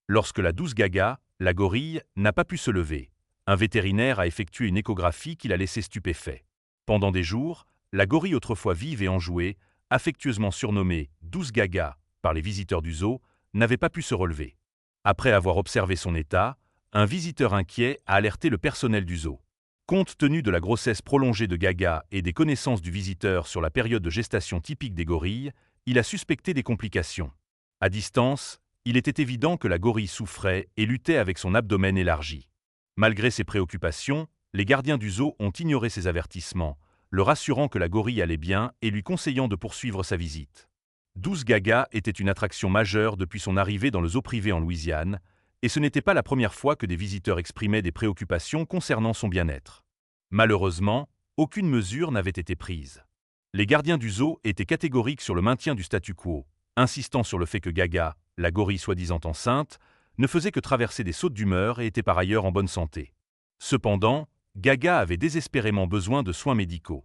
Lorsque la douce Gaga, la gorille, n'a pas pu se lever, un vétérinaire a effectué une échographie qui l'a laissé stupéfait. Pendant des jours, la gorille autrefois vive et enjouée, affectueusement surnommée « Douce Gaga » par les visiteurs du zoo, n'avait pas pu se relever. Après avoir observé son état, un visiteur inquiet a alerté le personnel du zoo. Compte tenu de la grossesse prolongée de Gaga et des connaissances du visiteur sur la période de gestation typique des gorilles, il a suspecté des complications. À distance, il était évident que la gorille souffrait et luttait avec son abdomen élargi. Malgré ses préoccupations, les gardiens du zoo ont ignoré ses avertissements, le rassurant que la gorille allait bien et lui conseillant de poursuivre sa visite. Douce Gaga était une attraction majeure depuis son arrivée dans le zoo privé en Louisiane, et ce n'était pas la première fois que des visiteurs exprimaient des préoccupations concernant son bien-être. Malheureusement, aucune mesure n'avait été prise. Les gardiens du zoo étaient catégoriques sur le maintien du statu quo, insistant sur le fait que Gaga, la gorille soi-disant enceinte, ne faisait que traverser des sautes d'humeur et était par ailleurs en bonne santé. Cependant, Gaga avait désespérément besoin de soins médicaux.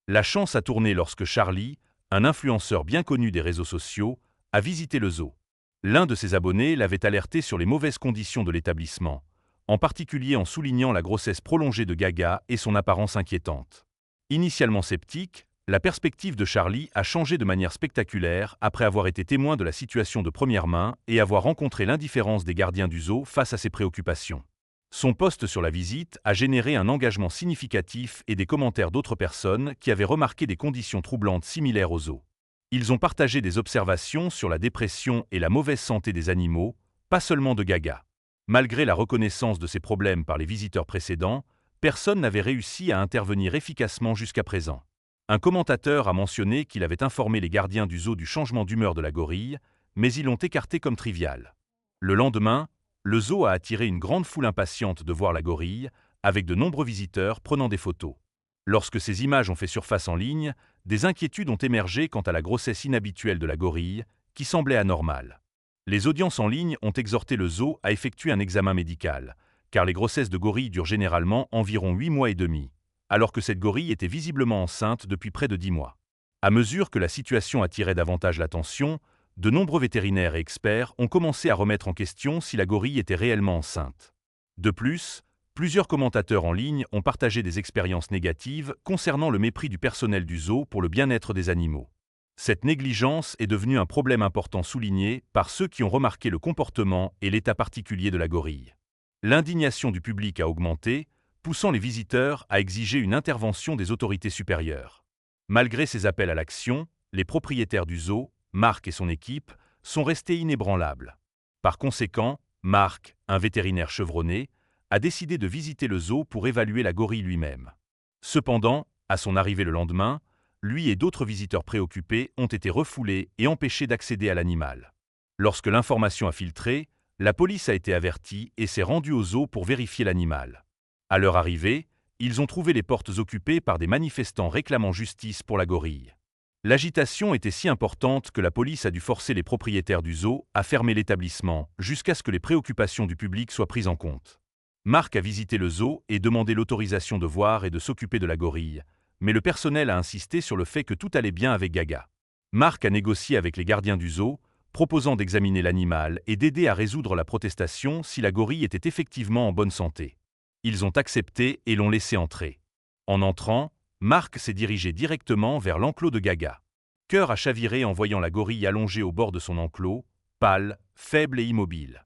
La chance a tourné lorsque Charlie, un influenceur bien connu des réseaux sociaux, a visité le zoo. L'un de ses abonnés l'avait alerté sur les mauvaises conditions de l'établissement, en particulier en soulignant la grossesse prolongée de Gaga et son apparence inquiétante. Initialement sceptique, la perspective de Charlie a changé de manière spectaculaire après avoir été témoin de la situation de première main et avoir rencontré l'indifférence des gardiens du zoo face à ses préoccupations. Son post sur la visite a généré un engagement significatif et des commentaires d'autres personnes qui avaient remarqué des conditions troublantes similaires au zoo. Ils ont partagé des observations sur la dépression et la mauvaise santé des animaux, pas seulement de Gaga. Malgré la reconnaissance de ces problèmes par les visiteurs précédents, personne n'avait réussi à intervenir efficacement jusqu'à présent. Un commentateur a mentionné qu'il avait informé les gardiens du zoo du changement d'humeur de la gorille, mais ils l'ont écarté comme trivial. Le lendemain, le zoo a attiré une grande foule impatiente de voir la gorille, avec de nombreux visiteurs prenant des photos. Lorsque ces images ont fait surface en ligne, des inquiétudes ont émergé quant à la grossesse inhabituelle de la gorille, qui semblait anormale. Les audiences en ligne ont exhorté le zoo à effectuer un examen médical, car les grossesses de gorilles durent généralement environ 8 mois et demi, alors que cette gorille était visiblement enceinte depuis près de 10 mois. À mesure que la situation attirait davantage l'attention, de nombreux vétérinaires et experts ont commencé à remettre en question si la gorille était réellement enceinte. De plus, plusieurs commentateurs en ligne ont partagé des expériences négatives concernant le mépris du personnel du zoo pour le bien-être des animaux. Cette négligence est devenue un problème important souligné par ceux qui ont remarqué le comportement et l'état particulier de la gorille. L'indignation du public a augmenté, poussant les visiteurs à exiger une intervention des autorités supérieures. Malgré ces appels à l'action, les propriétaires du zoo, Marc et son équipe, sont restés inébranlables. Par conséquent, Marc, un vétérinaire chevronné, a décidé de visiter le zoo pour évaluer la gorille lui-même. Cependant, à son arrivée le lendemain, lui et d'autres visiteurs préoccupés ont été refoulés et empêchés d'accéder à l'animal. Lorsque l'information a filtré, la police a été avertie et s'est rendue au zoo pour vérifier l'animal. À leur arrivée, ils ont trouvé les portes occupées par des manifestants réclamant justice pour la gorille. L'agitation était si importante que la police a dû forcer les propriétaires du zoo à fermer l'établissement jusqu'à ce que les préoccupations du public soient prises en compte. Marc a visité le zoo et demandé l'autorisation de voir et de s'occuper de la gorille, mais le personnel a insisté sur le fait que tout allait bien avec Gaga. Marc a négocié avec les gardiens du zoo, proposant d'examiner l'animal et d'aider à résoudre la protestation si la gorille était effectivement en bonne santé. Ils ont accepté et l'ont laissé entrer. En entrant, Marc s'est dirigé directement vers l'enclos de Gaga. Cœur a chaviré en voyant la gorille allongée au bord de son enclos, pâle, faible et immobile.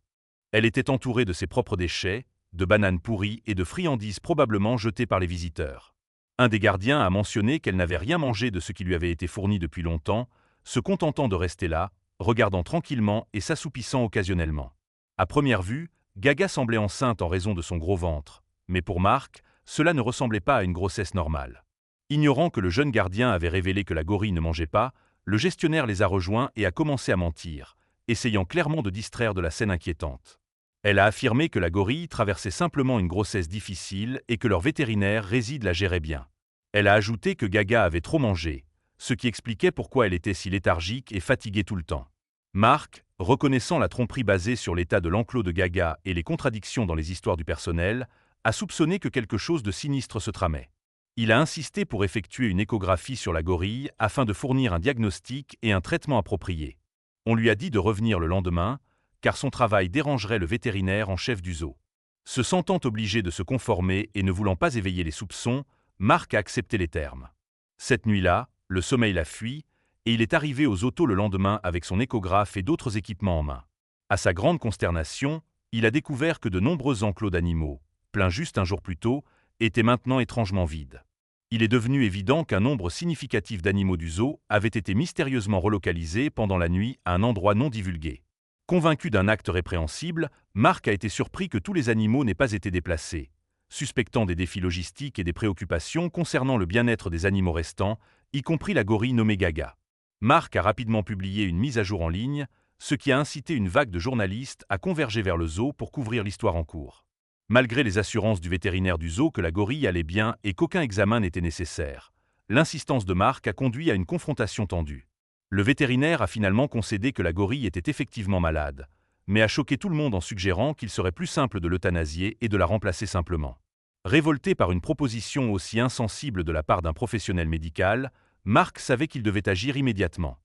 Elle était entourée de ses propres déchets, de bananes pourries et de friandises probablement jetées par les visiteurs. Un des gardiens a mentionné qu'elle n'avait rien mangé de ce qui lui avait été fourni depuis longtemps, se contentant de rester là, regardant tranquillement et s'assoupissant occasionnellement. À première vue, Gaga semblait enceinte en raison de son gros ventre, mais pour Marc, cela ne ressemblait pas à une grossesse normale. Ignorant que le jeune gardien avait révélé que la gorille ne mangeait pas, le gestionnaire les a rejoints et a commencé à mentir, essayant clairement de distraire de la scène inquiétante. Elle a affirmé que la gorille traversait simplement une grossesse difficile et que leur vétérinaire Réside la gérait bien. Elle a ajouté que Gaga avait trop mangé, ce qui expliquait pourquoi elle était si léthargique et fatiguée tout le temps. Marc, reconnaissant la tromperie basée sur l'état de l'enclos de Gaga et les contradictions dans les histoires du personnel, a soupçonné que quelque chose de sinistre se tramait. Il a insisté pour effectuer une échographie sur la gorille afin de fournir un diagnostic et un traitement approprié. On lui a dit de revenir le lendemain, car son travail dérangerait le vétérinaire en chef du zoo. Se sentant obligé de se conformer et ne voulant pas éveiller les soupçons, Marc a accepté les termes. Cette nuit-là, le sommeil l'a fui, et il est arrivé aux autos le lendemain avec son échographe et d'autres équipements en main. À sa grande consternation, il a découvert que de nombreux enclos d'animaux, pleins juste un jour plus tôt, étaient maintenant étrangement vides. Il est devenu évident qu'un nombre significatif d'animaux du zoo avaient été mystérieusement relocalisés pendant la nuit à un endroit non divulgué. Convaincu d'un acte répréhensible, Marc a été surpris que tous les animaux n'aient pas été déplacés. Suspectant des défis logistiques et des préoccupations concernant le bien-être des animaux restants, y compris la gorille nommée Gaga. Marc a rapidement publié une mise à jour en ligne, ce qui a incité une vague de journalistes à converger vers le zoo pour couvrir l'histoire en cours. Malgré les assurances du vétérinaire du zoo que la gorille allait bien et qu'aucun examen n'était nécessaire, l'insistance de Marc a conduit à une confrontation tendue. Le vétérinaire a finalement concédé que la gorille était effectivement malade, mais a choqué tout le monde en suggérant qu'il serait plus simple de l'euthanasier et de la remplacer simplement. Révolté par une proposition aussi insensible de la part d'un professionnel médical, Marc savait qu'il devait agir immédiatement.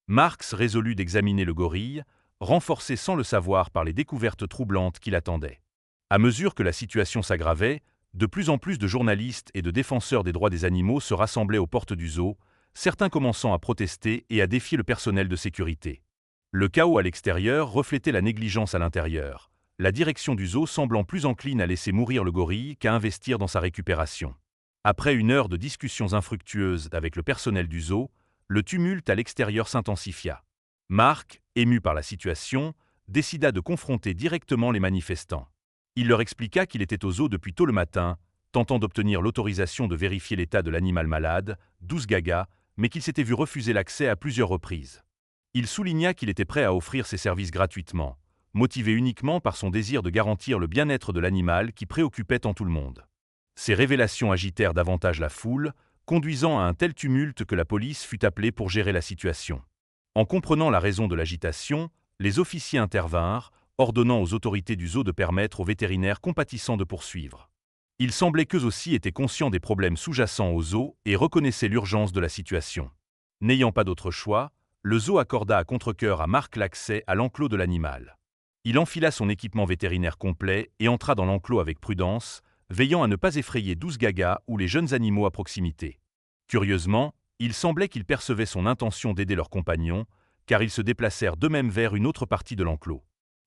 Marx résolut d'examiner le gorille, renforcé sans le savoir par les découvertes troublantes qui l'attendaient. À mesure que la situation s'aggravait, de plus en plus de journalistes et de défenseurs des droits des animaux se rassemblaient aux portes du zoo, certains commençant à protester et à défier le personnel de sécurité. Le chaos à l'extérieur reflétait la négligence à l'intérieur, la direction du zoo semblant plus encline à laisser mourir le gorille qu'à investir dans sa récupération. Après une heure de discussions infructueuses avec le personnel du zoo, le tumulte à l'extérieur s'intensifia. Marc, ému par la situation, décida de confronter directement les manifestants. Il leur expliqua qu'il était au zoo depuis tôt le matin, tentant d'obtenir l'autorisation de vérifier l'état de l'animal malade, 12 Gaga, mais qu'il s'était vu refuser l'accès à plusieurs reprises. Il souligna qu'il était prêt à offrir ses services gratuitement, motivé uniquement par son désir de garantir le bien-être de l'animal qui préoccupait tant tout le monde. Ces révélations agitèrent davantage la foule, conduisant à un tel tumulte que la police fut appelée pour gérer la situation. En comprenant la raison de l'agitation, les officiers intervinrent, ordonnant aux autorités du zoo de permettre aux vétérinaires compatissants de poursuivre. Il semblait qu'eux aussi étaient conscients des problèmes sous-jacents au zoo et reconnaissaient l'urgence de la situation. N'ayant pas d'autre choix, le zoo accorda à contre-cœur à Marc l'accès à l'enclos de l'animal. Il enfila son équipement vétérinaire complet et entra dans l'enclos avec prudence, veillant à ne pas effrayer 12 Gaga ou les jeunes animaux à proximité. Curieusement, il semblait qu'ils percevaient son intention d'aider leurs compagnons, car ils se déplacèrent d'eux-mêmes vers une autre partie de l'enclos.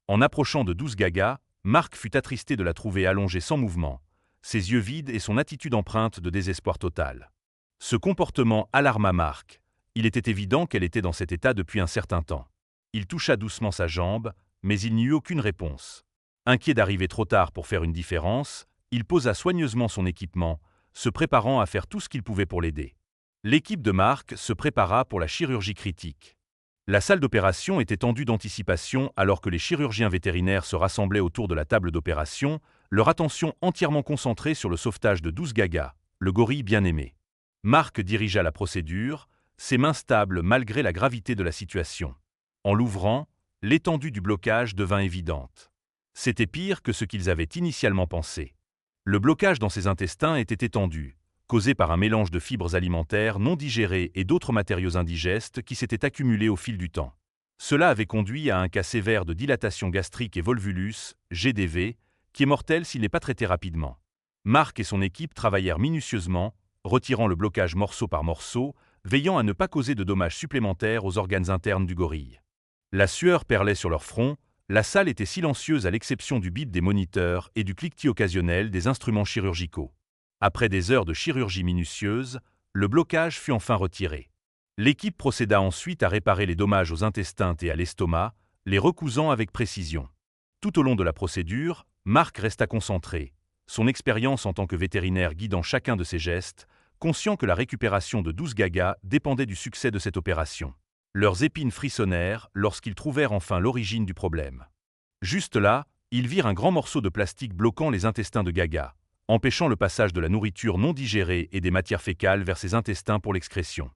En approchant de 12 Gaga, Marc fut attristé de la trouver allongée sans mouvement, ses yeux vides et son attitude empreinte de désespoir total. Ce comportement alarma Marc. Il était évident qu'elle était dans cet état depuis un certain temps. Il toucha doucement sa jambe, mais il n'y eut aucune réponse. Inquiet d'arriver trop tard pour faire une différence, il posa soigneusement son équipement, se préparant à faire tout ce qu'il pouvait pour l'aider. L'équipe de Marc se prépara pour la chirurgie critique. La salle d'opération était tendue d'anticipation alors que les chirurgiens vétérinaires se rassemblaient autour de la table d'opération, leur attention entièrement concentrée sur le sauvetage de 12 Gaga, le gorille bien-aimé. Marc dirigea la procédure, ses mains stables malgré la gravité de la situation. En l'ouvrant, l'étendue du blocage devint évidente. C'était pire que ce qu'ils avaient initialement pensé. Le blocage dans ses intestins était étendu, causé par un mélange de fibres alimentaires non digérées et d'autres matériaux indigestes qui s'étaient accumulés au fil du temps. Cela avait conduit à un cas sévère de dilatation gastrique et volvulus, GDV, qui est mortel s'il n'est pas traité rapidement. Marc et son équipe travaillèrent minutieusement, retirant le blocage morceau par morceau, veillant à ne pas causer de dommages supplémentaires aux organes internes du gorille. La sueur perlait sur leur front, la salle était silencieuse à l'exception du bip des moniteurs et du cliquetis occasionnel des instruments chirurgicaux. Après des heures de chirurgie minutieuse, le blocage fut enfin retiré. L'équipe procéda ensuite à réparer les dommages aux intestins et à l'estomac, les recousant avec précision. Tout au long de la procédure, Marc resta concentré, son expérience en tant que vétérinaire guidant chacun de ses gestes, conscient que la récupération de 12 Gaga dépendait du succès de cette opération. Leurs épines frissonnèrent lorsqu'ils trouvèrent enfin l'origine du problème. Juste là, ils virent un grand morceau de plastique bloquant les intestins de Gaga, empêchant le passage de la nourriture non digérée et des matières fécales vers ses intestins pour l'excrétion.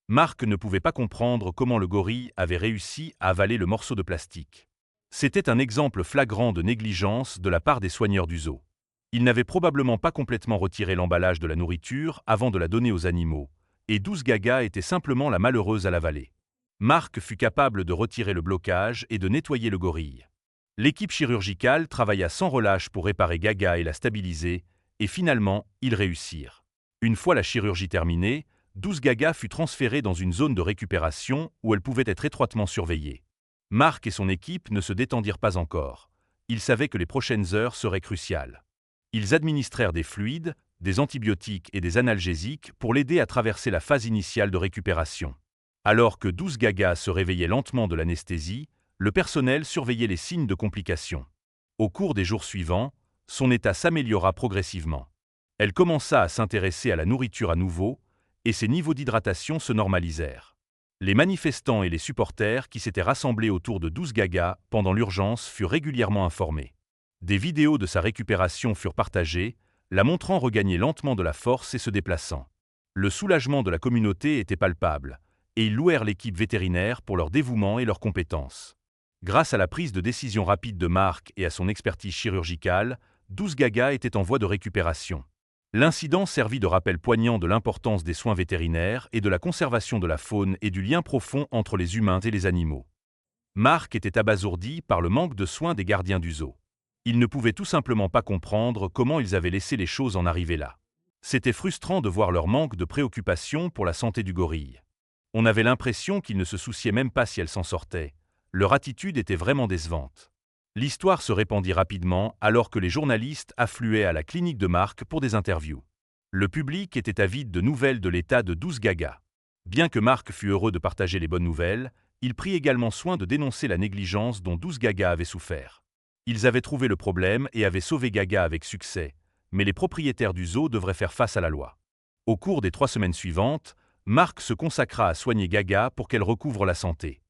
Marc ne pouvait pas comprendre comment le gorille avait réussi à avaler le morceau de plastique. C'était un exemple flagrant de négligence de la part des soigneurs du zoo. Ils n'avaient probablement pas complètement retiré l'emballage de la nourriture avant de la donner aux animaux, et 12 Gaga était simplement la malheureuse à l'avaler. Marc fut capable de retirer le blocage et de nettoyer le gorille. L'équipe chirurgicale travailla sans relâche pour réparer Gaga et la stabiliser, et finalement, ils réussirent. Une fois la chirurgie terminée, 12 Gaga fut transférée dans une zone de récupération où elle pouvait être étroitement surveillée. Mark et son équipe ne se détendirent pas encore. Ils savaient que les prochaines heures seraient cruciales. Ils administrèrent des fluides, des antibiotiques et des analgésiques pour l'aider à traverser la phase initiale de récupération. Alors que 12 Gaga se réveillaient lentement de l'anesthésie, le personnel surveillait les signes de complications. Au cours des jours suivants, son état s'améliora progressivement. Elle commença à s'intéresser à la nourriture à nouveau, et ses niveaux d'hydratation se normalisèrent. Les manifestants et les supporters qui s'étaient rassemblés autour de 12 Gaga pendant l'urgence furent régulièrement informés. Des vidéos de sa récupération furent partagées, la montrant regagner lentement de la force et se déplaçant. Le soulagement de la communauté était palpable, et ils louèrent l'équipe vétérinaire pour leur dévouement et leurs compétences. Grâce à la prise de décision rapide de Mark et à son expertise chirurgicale, 12 Gaga étaient en voie de récupération. L'incident servit de rappel poignant de l'importance des soins vétérinaires et de la conservation de la faune et du lien profond entre les humains et les animaux. Mark était abasourdi par le manque de soins des gardiens du zoo. Il ne pouvait tout simplement pas comprendre comment ils avaient laissé les choses en arriver là. C'était frustrant de voir leur manque de préoccupation pour la santé du gorille. On avait l'impression qu'ils ne se souciaient même pas si elle s'en sortait. Leur attitude était vraiment décevante. L'histoire se répandit rapidement alors que les journalistes affluaient à la clinique de Mark pour des interviews. Le public était avide de nouvelles de l'état de 12 Gaga. Bien que Mark fût heureux de partager les bonnes nouvelles, il prit également soin de dénoncer la négligence dont 12 Gaga avaient souffert. Ils avaient trouvé le problème et avaient sauvé Gaga avec succès, mais les propriétaires du zoo devraient faire face à la loi. Au cours des 3 semaines suivantes, Mark se consacra à soigner Gaga pour qu'elle recouvre la santé.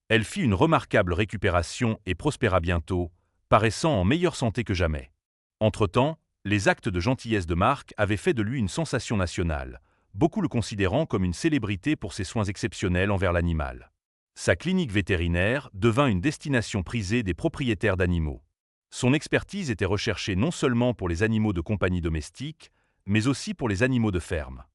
Elle fit une remarquable récupération et prospéra bientôt, paraissant en meilleure santé que jamais. Entre-temps, les actes de gentillesse de Mark avaient fait de lui une sensation nationale, beaucoup le considérant comme une célébrité pour ses soins exceptionnels envers l'animal. Sa clinique vétérinaire devint une destination prisée des propriétaires d'animaux. Son expertise était recherchée non seulement pour les animaux de compagnie domestiques, mais aussi pour les animaux de ferme.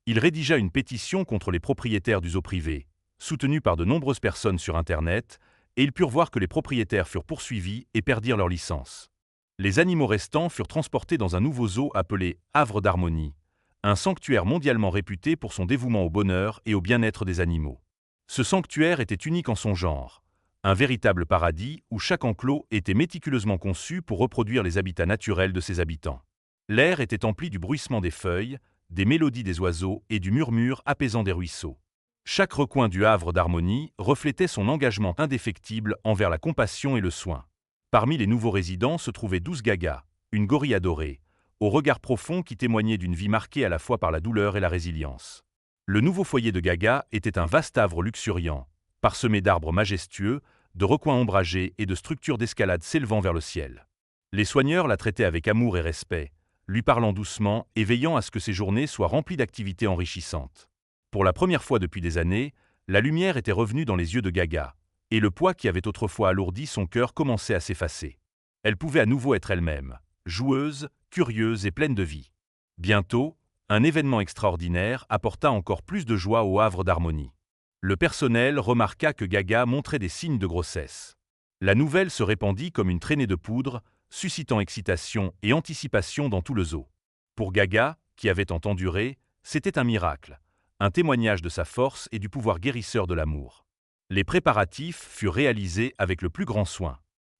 Il rédigea une pétition contre les propriétaires du zoo privé, soutenue par de nombreuses personnes sur Internet, et ils purent voir que les propriétaires furent poursuivis et perdirent leur licence. Les animaux restants furent transportés dans un nouveau zoo appelé Havre d'Harmonie, un sanctuaire mondialement réputé pour son dévouement au bonheur et au bien-être des animaux. Ce sanctuaire était unique en son genre, un véritable paradis où chaque enclos était méticuleusement conçu pour reproduire les habitats naturels de ses habitants. L'air était empli du bruissement des feuilles, des mélodies des oiseaux et du murmure apaisant des ruisseaux. Chaque recoin du Havre d'Harmonie reflétait son engagement indéfectible envers la compassion et le soin. Parmi les nouveaux résidents se trouvait 12 Gaga, une gorille adorée, au regard profond qui témoignait d'une vie marquée à la fois par la douleur et la résilience. Le nouveau foyer de Gaga était un vaste havre luxuriant, parsemé d'arbres majestueux, de recoins ombragés et de structures d'escalade s'élevant vers le ciel. Les soigneurs la traitaient avec amour et respect, lui parlant doucement et veillant à ce que ses journées soient remplies d'activités enrichissantes. Pour la première fois depuis des années, la lumière était revenue dans les yeux de Gaga, et le poids qui avait autrefois alourdi son cœur commençait à s'effacer. Elle pouvait à nouveau être elle-même, joueuse, curieuse et pleine de vie. Bientôt, un événement extraordinaire apporta encore plus de joie au Havre d'Harmonie. Le personnel remarqua que Gaga montrait des signes de grossesse. La nouvelle se répandit comme une traînée de poudre, suscitant excitation et anticipation dans tout le zoo. Pour Gaga, qui avait tant enduré, c'était un miracle, un témoignage de sa force et du pouvoir guérisseur de l'amour. Les préparatifs furent réalisés avec le plus grand soin.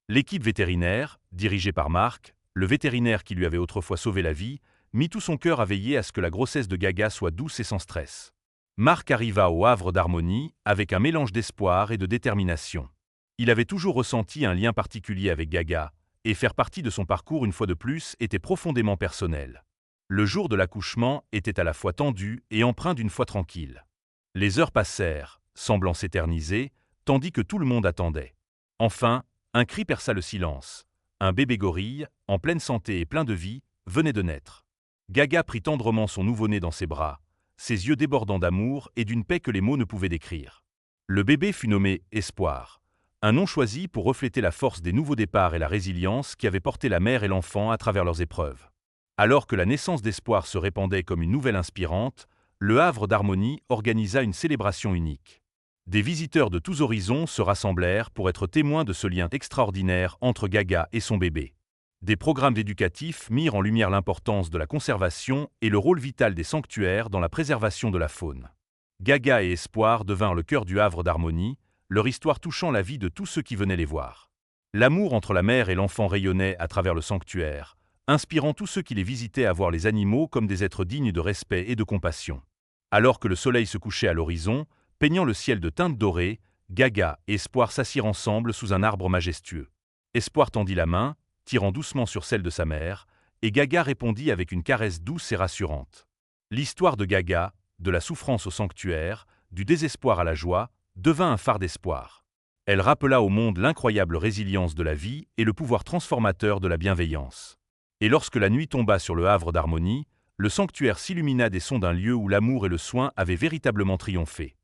L'équipe vétérinaire, dirigée par Mark, le vétérinaire qui lui avait autrefois sauvé la vie, mit tout son cœur à veiller à ce que la grossesse de Gaga soit douce et sans stress. Mark arriva au Havre d'Harmonie avec un mélange d'espoir et de détermination. Il avait toujours ressenti un lien particulier avec Gaga, et faire partie de son parcours une fois de plus était profondément personnel. Le jour de l'accouchement était à la fois tendu et empreint d'une foi tranquille. Les heures passèrent, semblant s'éterniser, tandis que tout le monde attendait. Enfin, un cri perça le silence. Un bébé gorille, en pleine santé et plein de vie, venait de naître. Gaga prit tendrement son nouveau-né dans ses bras, ses yeux débordant d'amour et d'une paix que les mots ne pouvaient décrire. Le bébé fut nommé Espoir, un nom choisi pour refléter la force des nouveaux départs et la résilience qui avaient porté la mère et l'enfant à travers leurs épreuves. Alors que la naissance d'Espoir se répandait comme une nouvelle inspirante, le Havre d'Harmonie organisa une célébration unique. Des visiteurs de tous horizons se rassemblèrent pour être témoins de ce lien extraordinaire entre Gaga et son bébé. Des programmes éducatifs mirent en lumière l'importance de la conservation et le rôle vital des sanctuaires dans la préservation de la faune. Gaga et Espoir devinrent le cœur du havre d'harmonie, leur histoire touchant la vie de tous ceux qui venaient les voir. L'amour entre la mère et l'enfant rayonnait à travers le sanctuaire, inspirant tous ceux qui les visitaient à voir les animaux comme des êtres dignes de respect et de compassion. Alors que le soleil se couchait à l'horizon, peignant le ciel de teintes dorées, Gaga et Espoir s'assirent ensemble sous un arbre majestueux. Espoir tendit la main, tirant doucement sur celle de sa mère, et Gaga répondit avec une caresse douce et rassurante. L'histoire de Gaga, de la souffrance au sanctuaire, du désespoir à la joie, devint un phare d'espoir. Elle rappela au monde l'incroyable résilience de la vie et le pouvoir transformateur de la bienveillance. Et lorsque la nuit tomba sur le havre d'harmonie, le sanctuaire s'illumina des sons d'un lieu où l'amour et le soin avaient véritablement triomphé.